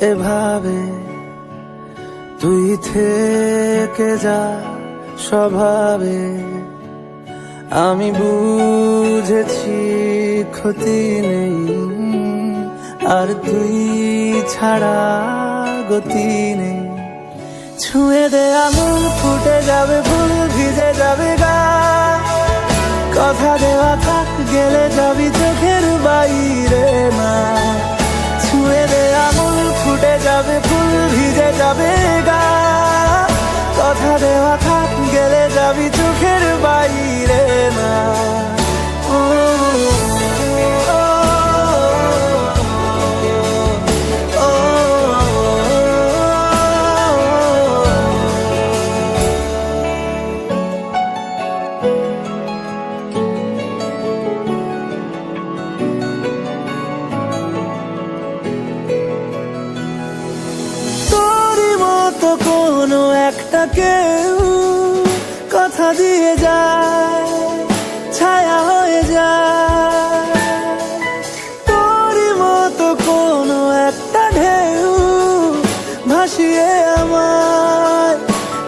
এভাবে তুই থেকে যা স্বভাবে। আমি বুঝেছি ক্ষতি নেই, আর তুই ছাড়া গতি নেই। ছুঁয়ে দে আঙুল, ফুটে যাবে ফুল, ভিজে যাবে গা। কথা দেওয়া থাক, গেলে যাবি চোখের বাইরে না। ছুঁয়ে দে আঙুল, ফুটে যাবে ফুল, ভিজে যাবে গা। কথা দেওয়া থাক, গেলে যাবি চোখের বাইরে না। তো কোনো একটা কেউ কথা দিয়ে যায়, ছায়া হয়ে যায়। তোরই মতো কোনো একটা ঢেউ ভাসিয়ে আমায়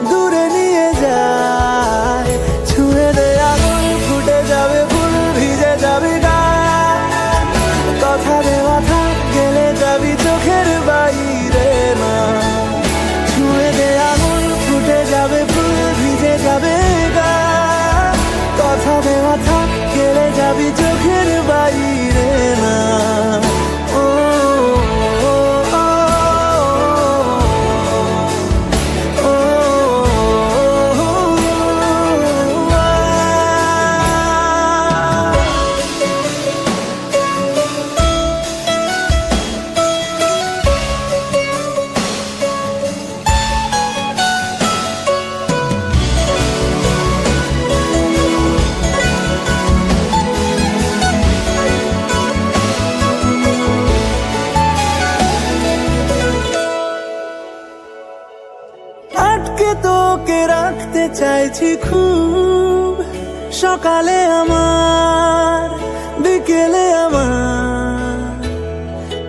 দূরে নিয়ে যায়। ছুঁয়ে দে আঙুল, ফুটে যাবে ফুল, ভিজে যাবে গা। কথা দেওয়া থাক, গেলে যাবি চোখের বাইরে না। যাবে ফুল, ভিজে যাবে গা। কথা দেওয়া থাক, গেলে যাবি চোখের বাইরে না। আটকে তোকে রাখতে চাইছি খুব, সকালে আমার, বিকেলে আমার।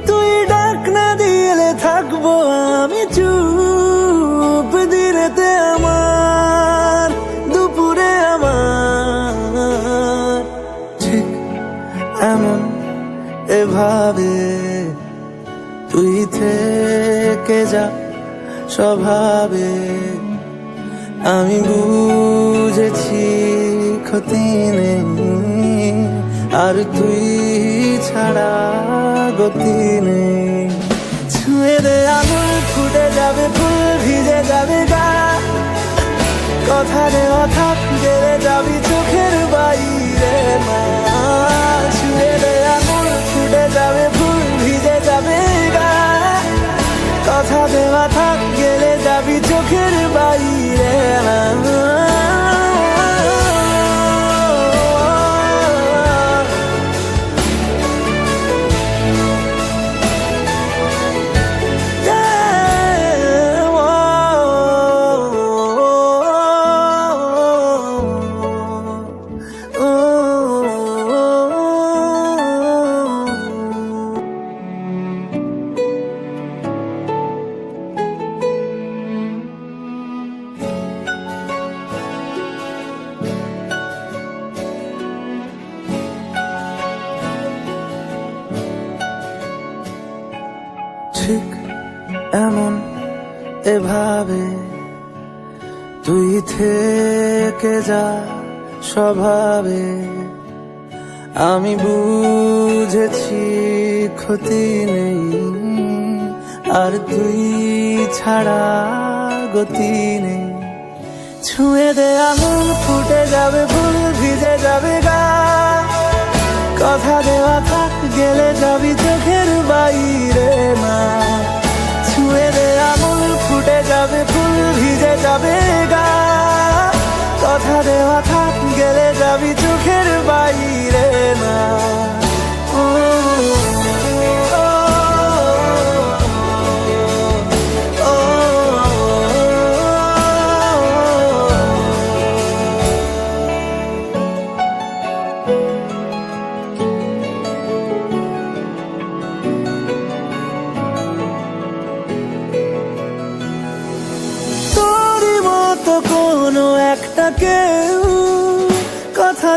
তুই ডাক না দিলে থাকবো আমি চুপ, দিনেতে আমার, দুপুরে আমার। ঠিক এমন এভাবে তুই থেকে যা স্বভাবে। আমি বুঝেছি ক্ষতি নেই, আর তুই ছাড়া গতি নেই। ছুঁয়ে দে আঙুল, ফুটে যাবে ফুল, ভিজে যাবে গা। কথা দেওয়া থাক, গেলে যাবি চোখের বাইরে না। ছুঁয়ে দে আঙুল, ফুটে যাবে ফুল, ভিজে যাবে গা। কথা দেওয়া থাক, গেলে যাবি চোখের বাইরে না। ঠিক এমন এভাবে তুই থেকে যা স্বভাবে। আমি বুঝেছি ক্ষতি নেই, আর তুই ছাড়া গতি নেই। ছুঁয়ে দে আঙুল, ফুটে যাবে ফুল, ভিজে যাবে গা। কথা দেওয়া থাক, গেলে যাবি চোখের বাইরে না। ছুঁয়ে দে আঙুল, ফুটে যাবে ফুল, ভিজে যাবে গা। কথা দেওয়া থাক, গেলে যাবি চোখের বাইরে না।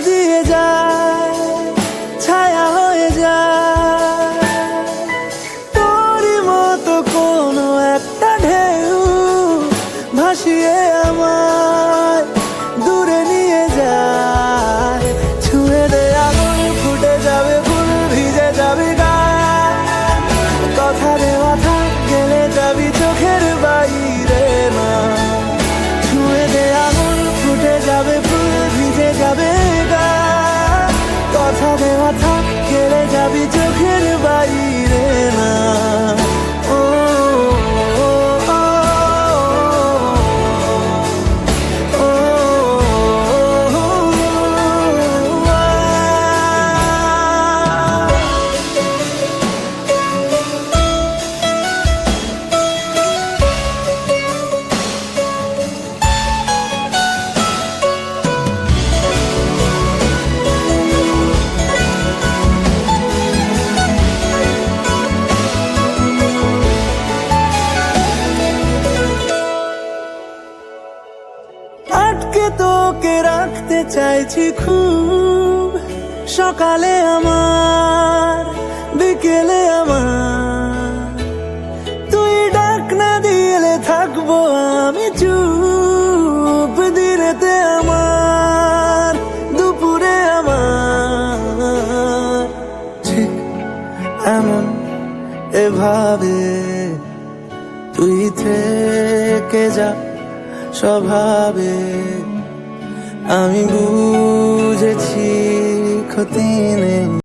দিয়ে যায়, ছায়া হয়ে যায়। তোরই মতো কোনো একটা ঢেউ ভাসিয়ে আমায় দূরে নিয়ে যায়। ছুঁয়ে দে আগুন, ফুটে যাবে ফুল, ভিজে যাবে গান। কথা দেওয়া থাক, গেলে যাবি চোখের বাইরে না। ছুঁয়ে দে আগুন, ফুটে যাবে ফুল, ভিজে যাবে গান। কথা দেওয়া থাক, গেলে যাবি চোখের বাইরে না। ও, ও, ও, ও, ও, আটকে তোকে রাখতে চাইছি খুব, সকালে আমার, বিকেলে আমার। তুই ডাক না দিলে থাকবো আমি চুপ, দিনেতে আমার, দুপুরে আমার। ঠিক এমন এভাবে তুই থেকে যা স্বভাবে। আমি বুঝেছি ক্ষতি নেই।